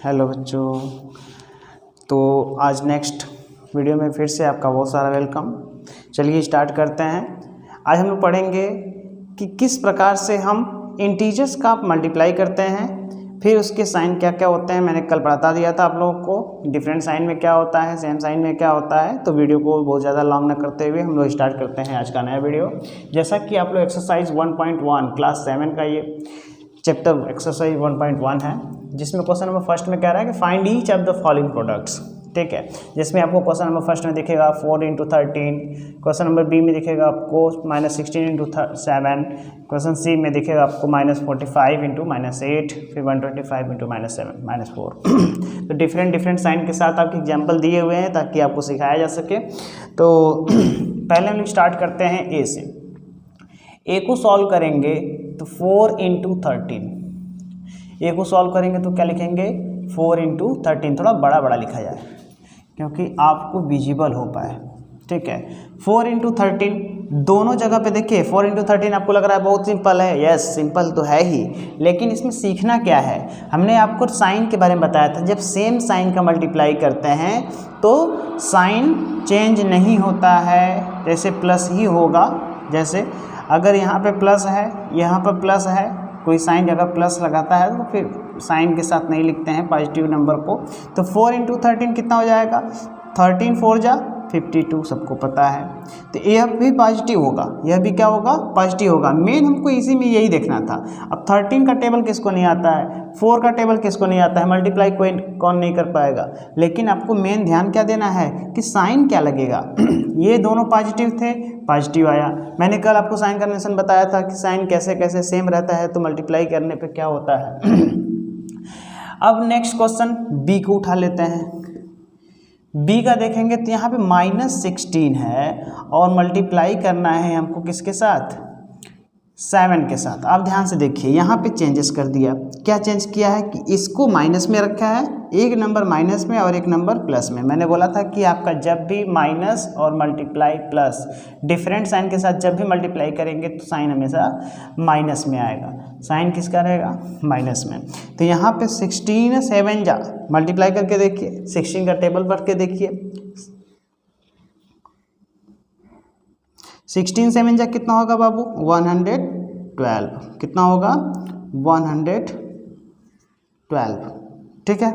Hello बच्चों, तो आज नेक्स्ट वीडियो में फिर से आपका बहुत सारा वेलकम। चलिए स्टार्ट करते हैं। आज हम लोग पढ़ेंगे कि किस प्रकार से हम इंटीजर्स का मल्टीप्लाई करते हैं, फिर उसके साइन क्या क्या होते हैं। मैंने कल बता दिया था आप लोगों को डिफरेंट साइन में क्या होता है, सेम साइन में क्या होता है। तो वीडियो को बहुत ज़्यादा लॉन्ग न करते हुए हम लोग स्टार्ट करते हैं आज का नया वीडियो। जैसा कि आप लोग एक्सरसाइज 1.1 क्लास 7 का ये चैप्टर एक्सरसाइज 1.1 है, जिसमें क्वेश्चन नंबर फर्स्ट में कह रहा है कि find each of the following products. ठीक है, जिसमें आपको क्वेश्चन नंबर फर्स्ट में दिखेगा 4 × 13, क्वेश्चन नंबर बी में दिखेगा आपको -16 × 7, क्वेश्चन सी में दिखेगा आपको -45 × -8, फिर 125 × -7 -4। तो डिफरेंट साइन के साथ आपके एग्जाम्पल दिए हुए हैं ताकि आपको सिखाया जा सके। तो पहले हम लोग स्टार्ट करते हैं ए से। ए को सॉल्व करेंगे तो 4 × 13, ए को सॉल्व करेंगे तो क्या लिखेंगे 4 × 13। थोड़ा बड़ा लिखा जाए क्योंकि आपको विजिबल हो पाए। ठीक है, 4 × 13 दोनों जगह पे देखिए। 4 × 13 आपको लग रहा है बहुत सिंपल है। यस, सिंपल तो है ही, लेकिन इसमें सीखना क्या है। हमने आपको साइन के बारे में बताया था। जब सेम साइन का मल्टीप्लाई करते हैं तो साइन चेंज नहीं होता है, जैसे प्लस ही होगा। जैसे अगर यहाँ पे प्लस है, यहाँ पर प्लस है, कोई साइन अगर प्लस लगाता है तो फिर साइन के साथ नहीं लिखते हैं पॉजिटिव नंबर को। तो 4 × 13 कितना हो जाएगा, 13 4 जा 52, सबको पता है। तो यह भी पॉजिटिव होगा, यह भी क्या होगा, पॉजिटिव होगा। मेन हमको इसी में यही देखना था। अब 13 का टेबल किसको नहीं आता है, 4 का टेबल किसको नहीं आता है, मल्टीप्लाई कोई कौन नहीं कर पाएगा। लेकिन आपको मेन ध्यान क्या देना है कि साइन क्या लगेगा। ये दोनों पॉजिटिव थे, पॉजिटिव आया। मैंने कल आपको साइन कन्वेंशन बताया था कि साइन कैसे कैसे सेम रहता है तो मल्टीप्लाई करने पे क्या होता है। अब नेक्स्ट क्वेश्चन बी को उठा लेते हैं। बी का देखेंगे तो यहाँ पे -16 है और मल्टीप्लाई करना है हमको किसके साथ, 7 के साथ। आप ध्यान से देखिए, यहाँ पे चेंजेस कर दिया। क्या चेंज किया है कि इसको माइनस में रखा है, एक नंबर माइनस में और एक नंबर प्लस में। मैंने बोला था कि आपका जब भी माइनस और मल्टीप्लाई प्लस डिफरेंट साइन के साथ जब भी मल्टीप्लाई करेंगे तो साइन हमेशा माइनस में आएगा। साइन किसका रहेगा, माइनस में। तो यहाँ पे 16 7 जा मल्टीप्लाई करके देखिए, 16 का टेबल पढ़ के देखिए। 16 7 जा कितना होगा बाबू, 112। कितना होगा, 112। ठीक है,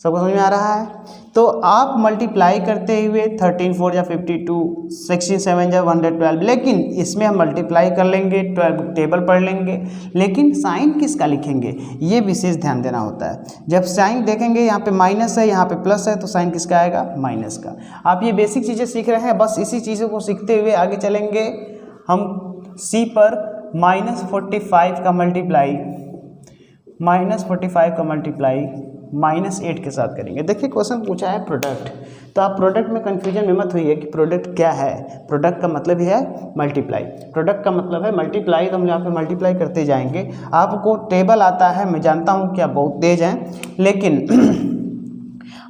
सबको समझ में आ रहा है। तो आप मल्टीप्लाई करते हुए 13 4 जा 52, 16 7 जा 112, लेकिन इसमें हम मल्टीप्लाई कर लेंगे, 12 टेबल पढ़ लेंगे, लेकिन साइन किसका लिखेंगे ये विशेष ध्यान देना होता है। जब साइन देखेंगे यहाँ पे माइनस है, यहाँ पे प्लस है, तो साइन किसका आएगा, माइनस का। आप ये बेसिक चीज़ें सीख रहे हैं, बस इसी चीज़ों को सीखते हुए आगे चलेंगे। हम सी पर -45 का मल्टीप्लाई -8 के साथ करेंगे। देखिए क्वेश्चन पूछा है प्रोडक्ट, तो आप प्रोडक्ट में कंफ्यूजन में मत होइए कि प्रोडक्ट क्या है। प्रोडक्ट का मतलब ही है मल्टीप्लाई, प्रोडक्ट का मतलब है मल्टीप्लाई। तो हम यहाँ पे मल्टीप्लाई करते जाएंगे। आपको टेबल आता है, मैं जानता हूँ कि आप बहुत तेज हैं, लेकिन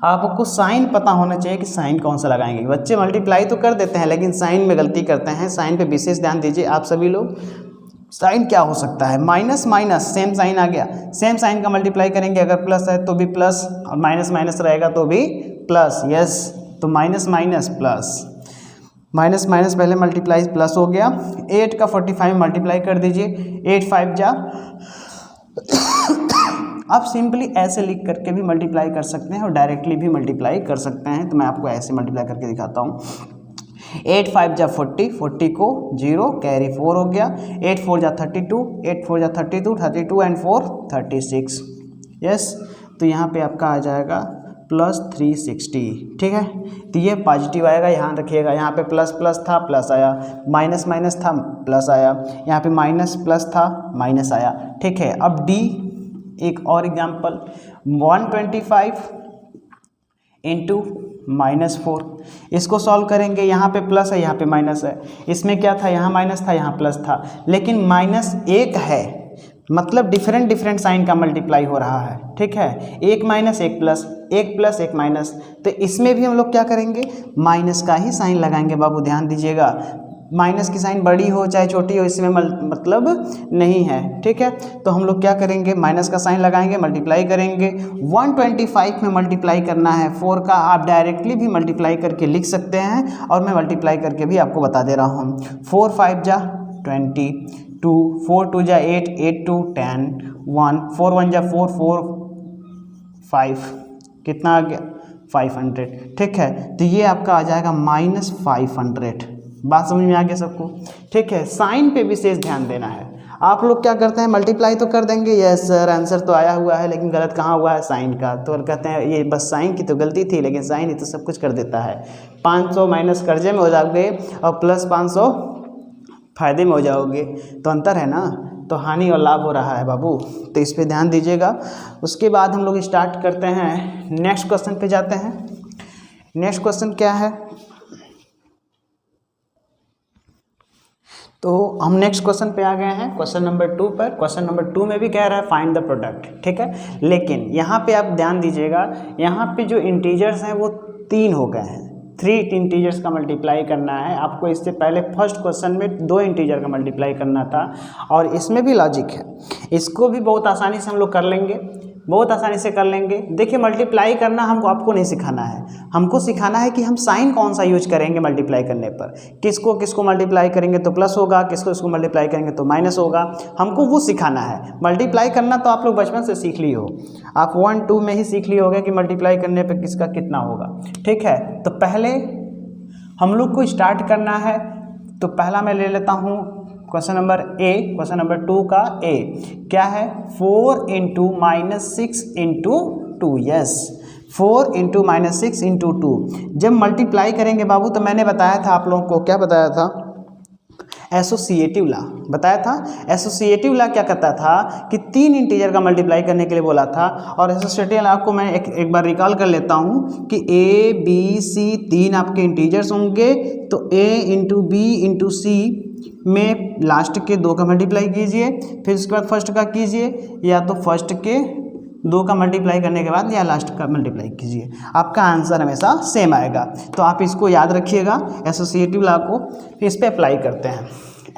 आपको साइन पता होना चाहिए कि साइन कौन सा लगाएंगे। बच्चे मल्टीप्लाई तो कर देते हैं लेकिन साइन में गलती करते हैं। साइन पे विशेष ध्यान दीजिए आप सभी लोग। साइन क्या हो सकता है, माइनस माइनस सेम साइन आ गया, सेम साइन का मल्टीप्लाई करेंगे। अगर प्लस है तो भी प्लस और माइनस माइनस रहेगा तो भी प्लस। यस, तो minus minus plus, minus minus पहले मल्टीप्लाई प्लस हो गया। 8 का 45 मल्टीप्लाई कर दीजिए, 8 5 जा। आप सिंपली ऐसे लिख करके भी मल्टीप्लाई कर सकते हैं और डायरेक्टली भी मल्टीप्लाई कर सकते हैं। तो मैं आपको ऐसे मल्टीप्लाई करके दिखाता हूँ। 8 5 जा 40, 40 को 0 कैरी 4 हो गया। 8 4 जा 32, 8 4 जा 32, 32 एंड 4 36। यस, तो यहाँ पे आपका आ जाएगा +360। ठीक है, तो ये पॉजिटिव आएगा, यहाँ रखिएगा। यहाँ पे प्लस प्लस था, प्लस आया, माइनस माइनस था, प्लस आया, यहाँ पे माइनस प्लस था, माइनस आया। ठीक है, अब डी एक और एग्जाम्पल, 125 × -4। इसको सॉल्व करेंगे। यहाँ पे प्लस है, यहाँ पे माइनस है। इसमें क्या था, यहाँ माइनस था, यहाँ प्लस था, लेकिन -1 है, मतलब डिफरेंट साइन का मल्टीप्लाई हो रहा है। ठीक है, 1 माइनस 1 प्लस, 1 प्लस 1 माइनस। तो इसमें भी हम लोग क्या करेंगे, माइनस का ही साइन लगाएंगे बाबू, ध्यान दीजिएगा। माइनस की साइन बड़ी हो चाहे छोटी हो, इसमें मतलब नहीं है। ठीक है, तो हम लोग क्या करेंगे, माइनस का साइन लगाएंगे, मल्टीप्लाई करेंगे। 125 में मल्टीप्लाई करना है 4 का, आप डायरेक्टली भी मल्टीप्लाई करके लिख सकते हैं और मैं मल्टीप्लाई करके भी आपको बता दे रहा हूँ। 4 5 जा 20, 2 4 2 जा 8, 8 2 10, 1 4 1 जा 4 4 5, कितना आ गया 500। ठीक है, तो ये आपका आ जाएगा -500। बात समझ में आ गया सबको। ठीक है, साइन पे विशेष ध्यान देना है। आप लोग क्या करते हैं, मल्टीप्लाई तो कर देंगे, यस सर आंसर तो आया हुआ है, लेकिन गलत कहाँ हुआ है, साइन का। तो कहते हैं ये बस साइन की तो गलती थी, लेकिन साइन ही तो सब कुछ कर देता है। 500 माइनस कर्जे में हो जाओगे और प्लस 500 फायदे में हो जाओगे, तो अंतर है ना, तो हानि और लाभ हो रहा है बाबू, तो इस पे ध्यान दीजिएगा। उसके बाद हम लोग स्टार्ट करते हैं, नेक्स्ट क्वेश्चन पे जाते हैं। नेक्स्ट क्वेश्चन क्या है, तो हम नेक्स्ट क्वेश्चन पे आ गए हैं, क्वेश्चन नंबर 2 पर। क्वेश्चन नंबर 2 में भी कह रहा है फाइंड द प्रोडक्ट। ठीक है, लेकिन यहाँ पे आप ध्यान दीजिएगा, यहाँ पे जो इंटीजर्स हैं वो 3 हो गए हैं। 3 इंटीजर्स का मल्टीप्लाई करना है आपको। इससे पहले फर्स्ट क्वेश्चन में 2 इंटीजर का मल्टीप्लाई करना था, और इसमें भी लॉजिक है, इसको भी बहुत आसानी से हम लोग कर लेंगे, बहुत आसानी से कर लेंगे। देखिए, मल्टीप्लाई करना हमको आपको नहीं सिखाना है, हमको सिखाना है कि हम साइन कौन सा यूज करेंगे मल्टीप्लाई करने पर। किसको किसको मल्टीप्लाई करेंगे तो प्लस होगा, किसको इसको मल्टीप्लाई करेंगे तो माइनस होगा, हमको वो सिखाना है। मल्टीप्लाई करना तो आप लोग बचपन से सीख लिए हो, आप 1 2 में ही सीख लिए होगे कि मल्टीप्लाई करने पर किसका कितना होगा। ठीक है, तो पहले हम लोग को स्टार्ट करना है, तो पहला मैं ले लेता हूँ question number A, question number 2 का ए क्या है, 4 × -6 × 2, यस 4 × -6 × 2। जब मल्टीप्लाई करेंगे बाबू, तो मैंने बताया था आप लोगों को, क्या बताया था, एसोसिएटिव लॉ बताया था। एसोसिएटिव लॉ क्या कहता था कि 3 इंटीजर का मल्टीप्लाई करने के लिए बोला था, और एसोसिएटिव लॉ को मैं एक बार रिकॉल कर लेता हूँ कि ए बी सी 3 आपके इंटीजर्स होंगे, तो a × b × c में लास्ट के 2 का मल्टीप्लाई कीजिए, फिर उसके बाद फर्स्ट का कीजिए, या तो फर्स्ट के 2 का मल्टीप्लाई करने के बाद या लास्ट का मल्टीप्लाई कीजिए, आपका आंसर हमेशा सेम आएगा। तो आप इसको याद रखिएगा, एसोसिएटिव लॉ को इस पे अप्लाई करते हैं।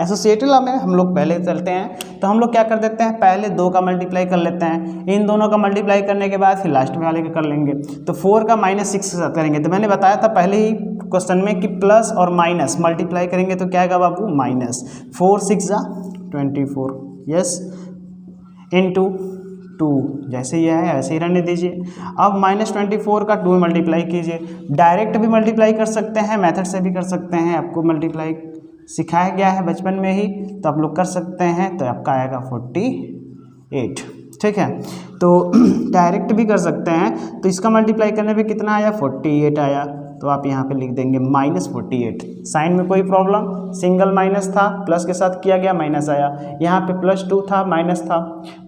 एसोसिएटिव लॉ में हम लोग पहले चलते हैं, तो हम लोग क्या कर देते हैं, पहले 2 का मल्टीप्लाई कर लेते हैं, इन दोनों का मल्टीप्लाई करने के बाद फिर लास्ट में वाले का कर लेंगे। तो 4 का -6 के साथ करेंगे, तो मैंने बताया था पहले ही क्वेश्चन में कि प्लस और माइनस मल्टीप्लाई करेंगे तो क्या आएगा बाबू, माइनस। 4 6 जा 24, यस × 2, जैसे ये है ऐसे ही रहने दीजिए। अब -24 का 2 मल्टीप्लाई कीजिए, डायरेक्ट भी मल्टीप्लाई कर सकते हैं, मेथड से भी कर सकते हैं, आपको मल्टीप्लाई सिखाया गया है बचपन में ही, तो आप लोग कर सकते हैं। तो आपका आएगा 48। ठीक है, तो डायरेक्ट भी कर सकते हैं, तो इसका मल्टीप्लाई करने पे कितना आया, 48 आया। तो आप यहाँ पे लिख देंगे -48। साइन में कोई प्रॉब्लम, सिंगल माइनस था, प्लस के साथ किया गया, माइनस आया। यहाँ पे +2 था, माइनस था,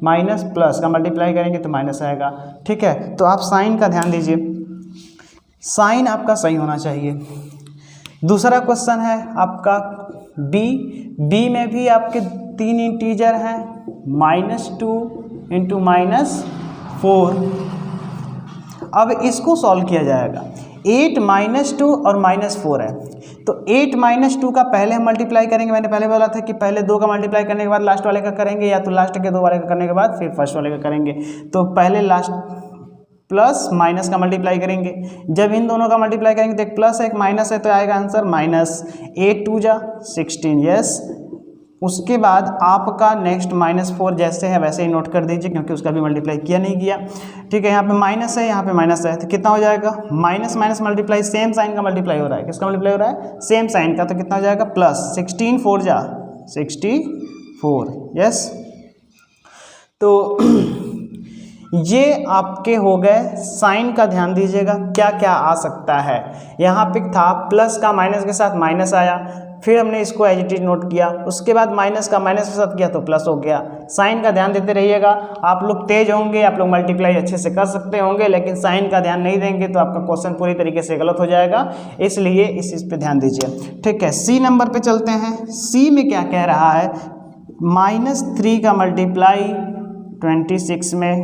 माइनस प्लस का मल्टीप्लाई करेंगे तो माइनस आएगा। ठीक है, तो आप साइन का ध्यान दीजिए, साइन आपका सही होना चाहिए। दूसरा क्वेश्चन है आपका बी में भी आपके 3 इंटीजर हैं, -2 × -4। अब इसको सॉल्व किया जाएगा। 8 -2 और -4 है, तो 8 -2 का पहले हम मल्टीप्लाई करेंगे। मैंने पहले बोला था कि पहले 2 का मल्टीप्लाई करने के बाद लास्ट वाले का करेंगे, या तो लास्ट के 2 वाले का करने के बाद फिर फर्स्ट वाले का करेंगे। तो पहले लास्ट प्लस माइनस का मल्टीप्लाई करेंगे, जब इन दोनों का मल्टीप्लाई करेंगे तो एक प्लस है एक माइनस है, तो आएगा आंसर -8 2 जा 16, यस। उसके बाद आपका नेक्स्ट -4 जैसे है वैसे ही नोट कर दीजिए, क्योंकि उसका भी मल्टीप्लाई किया नहीं गया। ठीक है, यहाँ पे माइनस है, यहाँ पे माइनस है, तो कितना हो जाएगा, minus minus multiply, same sign का मल्टीप्लाई हो रहा है, किसका मल्टीप्लाई हो रहा है, सेम साइन का, तो कितना हो जाएगा, +16 4 जा 64, यस। तो ये आपके हो गए। साइन का ध्यान दीजिएगा क्या क्या आ सकता है। यहाँ पे था प्लस का माइनस के साथ माइनस आया, फिर हमने इसको एज इट इज नोट किया, उसके बाद माइनस का माइनस के साथ किया तो प्लस हो गया। साइन का ध्यान देते रहिएगा। आप लोग तेज होंगे, आप लोग मल्टीप्लाई अच्छे से कर सकते होंगे, लेकिन साइन का ध्यान नहीं देंगे तो आपका क्वेश्चन पूरी तरीके से गलत हो जाएगा, इसलिए इस चीज़ पे ध्यान दीजिए। ठीक है, सी नंबर पे चलते हैं। सी में क्या कह रहा है, -3 का मल्टीप्लाई 26 में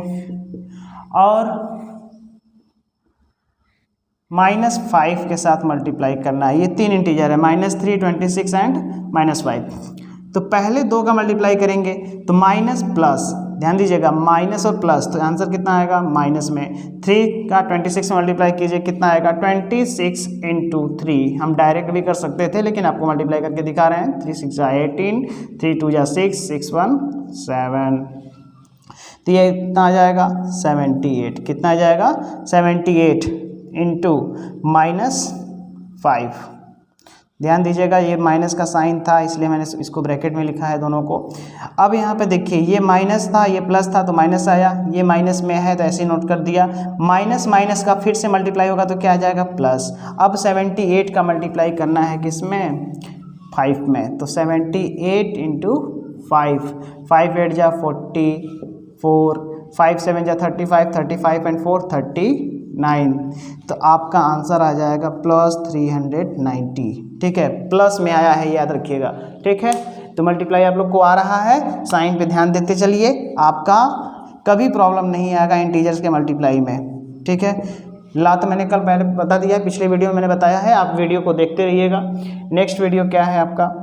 और -5 के साथ मल्टीप्लाई करना है। ये 3 इंटीजर है, -3, 26 एंड -5। तो पहले 2 का मल्टीप्लाई करेंगे तो माइनस प्लस, ध्यान दीजिएगा माइनस और प्लस, तो आंसर कितना आएगा माइनस में। 3 का 26 में मल्टीप्लाई कीजिए, कितना आएगा 26 × 3। हम डायरेक्ट भी कर सकते थे लेकिन आपको मल्टीप्लाई करके दिखा रहे हैं। 3 × 6 = 18, 3 × 2 = 6, 6 × 1 = 7। तो ये कितना आ जाएगा 78। कितना आ जाएगा 78 × -5। ध्यान दीजिएगा ये माइनस का साइन था इसलिए मैंने इसको ब्रैकेट में लिखा है दोनों को। अब यहाँ पे देखिए ये माइनस था ये प्लस था तो माइनस आया, ये माइनस में है तो ऐसे नोट कर दिया। माइनस माइनस का फिर से मल्टीप्लाई होगा तो क्या आ जाएगा प्लस। अब 78 का मल्टीप्लाई करना है किसमें 5 में, तो 78 × 5, 5 × 8 = 44, 5 × 7 = 35, 35 एंड 4 39। तो आपका आंसर आ जाएगा +390। ठीक है, प्लस में आया है याद रखिएगा। ठीक है, तो मल्टीप्लाई आप लोग को आ रहा है, साइन पे ध्यान देते चलिए, आपका कभी प्रॉब्लम नहीं आएगा इंटीजर्स के मल्टीप्लाई में। ठीक है, ला तो मैंने कल पहले बता दिया, पिछले वीडियो में मैंने बताया है, आप वीडियो को देखते रहिएगा। नेक्स्ट वीडियो क्या है आपका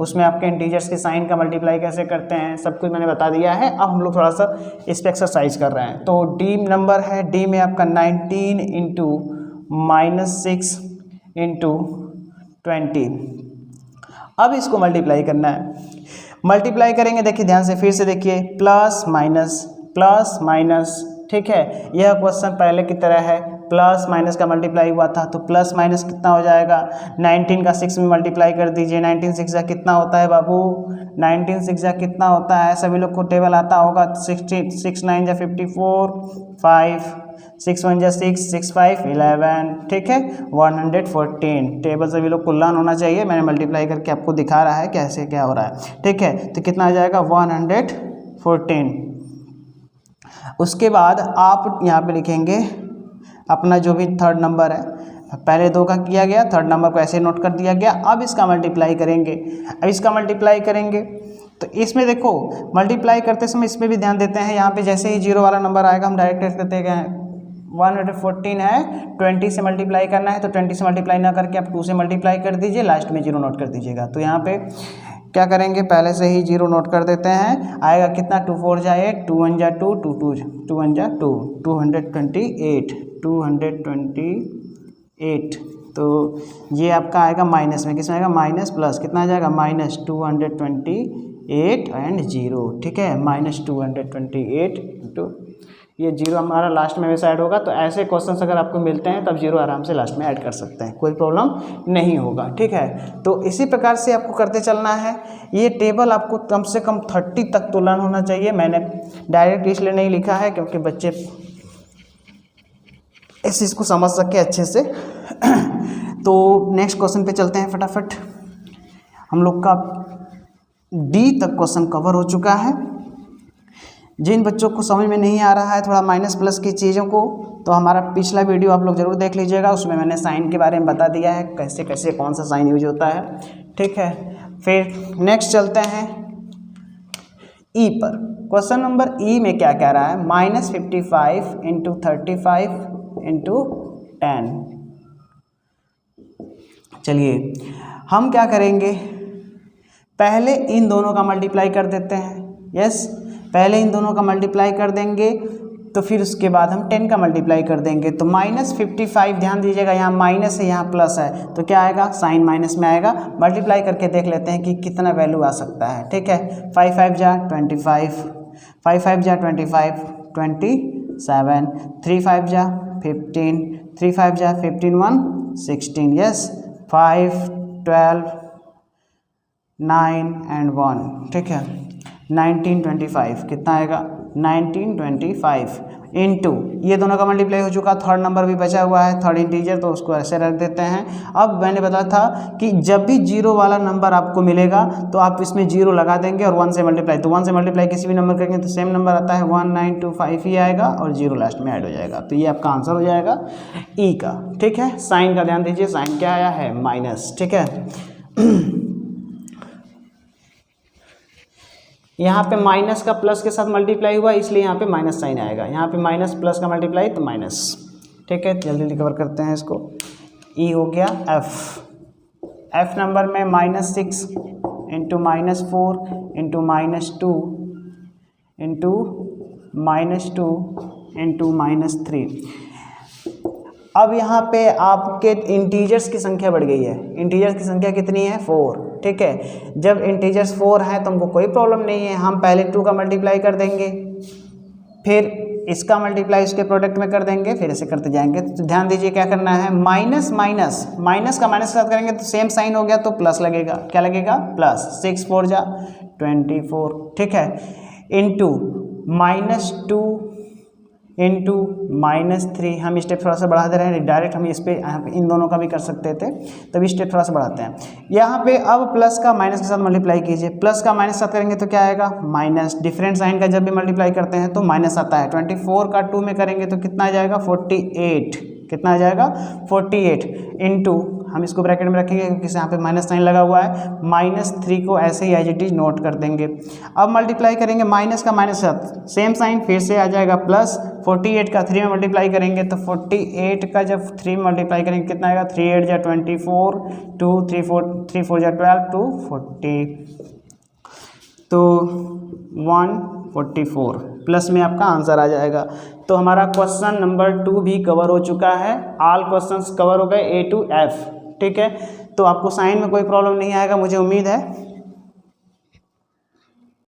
उसमें आपके इंटीजर्स के साइन का मल्टीप्लाई कैसे करते हैं सब कुछ मैंने बता दिया है। अब हम लोग थोड़ा सा इस पर एक्सरसाइज कर रहे हैं। तो डी नंबर है, डी में आपका 19 × -6 × 20। अब इसको मल्टीप्लाई करना है, मल्टीप्लाई करेंगे देखिए ध्यान से, फिर से देखिए प्लस माइनस। ठीक है, यह क्वेश्चन पहले की तरह है, प्लस माइनस का मल्टीप्लाई हुआ था तो प्लस माइनस कितना हो जाएगा 19 का 6 में मल्टीप्लाई कर दीजिए। 19 × 6 कितना होता है बाबू, 19 × 6 कितना होता है, सभी लोग को टेबल आता होगा। 6 9 = 54, 5 6 1 = 6, 6 5 11। ठीक है, 114। टेबल सभी लोग को लर्न होना चाहिए, मैंने मल्टीप्लाई करके आपको दिखा रहा है कैसे क्या हो रहा है। ठीक है, तो कितना आ जाएगा 114। उसके बाद आप यहाँ पे लिखेंगे अपना जो भी थर्ड नंबर है, पहले 2 का किया गया, थर्ड नंबर को ऐसे नोट कर दिया गया। अब इसका मल्टीप्लाई करेंगे, अब इसका मल्टीप्लाई करेंगे तो इसमें देखो मल्टीप्लाई करते समय इसमें भी ध्यान देते हैं। यहाँ पे जैसे ही 0 वाला नंबर आएगा हम डायरेक्ट करते हैं, 114 है, 20 से मल्टीप्लाई करना है तो 20 से मल्टीप्लाई ना करके आप 2 से मल्टीप्लाई कर दीजिए, लास्ट में 0 नोट कर दीजिएगा। तो यहाँ पे क्या करेंगे, पहले से ही 0 नोट कर देते हैं। आएगा कितना 2 4 = 8, 2 1 = 2, 2 2 2 1 = 2, 228। तो ये आपका आएगा माइनस में, किसमें आएगा माइनस प्लस, कितना आ जाएगा -228 एंड 0। ठीक है, -228 × ये 0 हमारा लास्ट में वैसे ऐड होगा। तो ऐसे क्वेश्चंस अगर आपको मिलते हैं तब 0 आराम से लास्ट में ऐड कर सकते हैं, कोई प्रॉब्लम नहीं होगा। ठीक है, तो इसी प्रकार से आपको करते चलना है। ये टेबल आपको कम से कम 30 तक तो लर्न होना चाहिए। मैंने डायरेक्ट इसलिए नहीं लिखा है क्योंकि बच्चे इस चीज़ को समझ सके अच्छे से। तो नेक्स्ट क्वेश्चन पे चलते हैं फटाफट। हम लोग का डी तक क्वेश्चन कवर हो चुका है। जिन बच्चों को समझ में नहीं आ रहा है थोड़ा माइनस प्लस की चीज़ों को, तो हमारा पिछला वीडियो आप लोग ज़रूर देख लीजिएगा, उसमें मैंने साइन के बारे में बता दिया है, कैसे कैसे कौन सा साइन यूज होता है। ठीक है, फिर नेक्स्ट चलते हैं ई पर। क्वेश्चन नंबर ई में क्या कह रहा है, -55 × 35 × 10। चलिए हम क्या करेंगे, पहले इन दोनों का मल्टीप्लाई कर देते हैं। यस, पहले इन दोनों का मल्टीप्लाई कर देंगे तो फिर उसके बाद हम 10 का मल्टीप्लाई कर देंगे। तो -55, ध्यान दीजिएगा यहाँ माइनस है यहाँ प्लस है, तो क्या आएगा साइन माइनस में आएगा। मल्टीप्लाई करके देख लेते हैं कि कितना वैल्यू आ सकता है। ठीक है, 5 5 = 25, 5 5 = 25, 27, 3 5 = 15, 3 5 = 15, 1 16। Yes, 5 12 9 and 1। ठीक है, 1925 कितना आएगा 1925 इंटू ये दोनों का मल्टीप्लाई हो चुका, थर्ड नंबर भी बचा हुआ है, थर्ड इंटीजर, तो उसको ऐसे रख देते हैं। अब मैंने बताया था कि जब भी 0 वाला नंबर आपको मिलेगा तो आप इसमें 0 लगा देंगे और 1 से मल्टीप्लाई, तो 1 से मल्टीप्लाई किसी भी नंबर करेंगे तो सेम नंबर आता है 1925 ही आएगा और 0 लास्ट में ऐड हो जाएगा। तो ये आपका आंसर हो जाएगा ई का। ठीक है, साइन का ध्यान दीजिए, साइन क्या आया है माइनस। ठीक है, यहाँ पे माइनस का प्लस के साथ मल्टीप्लाई हुआ इसलिए यहाँ पे माइनस साइन आएगा, यहाँ पे माइनस प्लस का मल्टीप्लाई तो माइनस। ठीक है, जल्दी जल्दी कवर करते हैं इसको। ई हो गया एफ नंबर में -6 इंटू -4 इंटू -2 इंटू -2 इंटू -3। अब यहाँ पे आपके इंटीजर्स की संख्या बढ़ गई है। इंटीजर्स की संख्या कितनी है? 4। ठीक है, जब इंटीजर्स 4 हैं तो हमको कोई प्रॉब्लम नहीं है, हम पहले 2 का मल्टीप्लाई कर देंगे, फिर इसका मल्टीप्लाई इसके प्रोडक्ट में कर देंगे, फिर ऐसे करते जाएंगे। तो ध्यान दीजिए क्या करना है, माइनस का माइनस के साथ करेंगे तो सेम साइन हो गया तो प्लस लगेगा। क्या लगेगा? प्लस। 6 4 जा 24। ठीक है, इंटू -2 इंटू -3। हम स्टेप थोड़ा सा बढ़ा दे रहे हैं, डायरेक्ट हम इस पे इन दोनों का भी कर सकते थे, तभी स्टेप थोड़ा सा बढ़ाते हैं। यहाँ पे अब प्लस का माइनस के साथ मल्टीप्लाई कीजिए। प्लस का माइनस के साथ करेंगे तो क्या आएगा? माइनस। डिफरेंट साइन का जब भी मल्टीप्लाई करते हैं तो माइनस आता है। 24 का 2 में करेंगे तो कितना आ जाएगा? 48। कितना आ जाएगा? 48 इंटू, हम इसको ब्रैकेट में रखेंगे क्योंकि यहाँ पे माइनस साइन लगा हुआ है, -3 को ऐसे ही एज इट इज नोट कर देंगे। अब मल्टीप्लाई करेंगे माइनस का माइनस साथ, सेम साइन फिर से आ जाएगा प्लस। 48 का 3 में मल्टीप्लाई करेंगे तो 48 का जब 3 में मल्टीप्लाई करेंगे कितना आएगा? 3 8 जा 24, 2 3 4 जा 12, 2 40, तो 144 प्लस में आपका आंसर आ जाएगा। तो हमारा क्वेश्चन नंबर 2 भी कवर हो चुका है। ऑल क्वेश्चंस कवर हो गए A to F। ठीक है, तो आपको साइन में कोई प्रॉब्लम नहीं आएगा, मुझे उम्मीद है।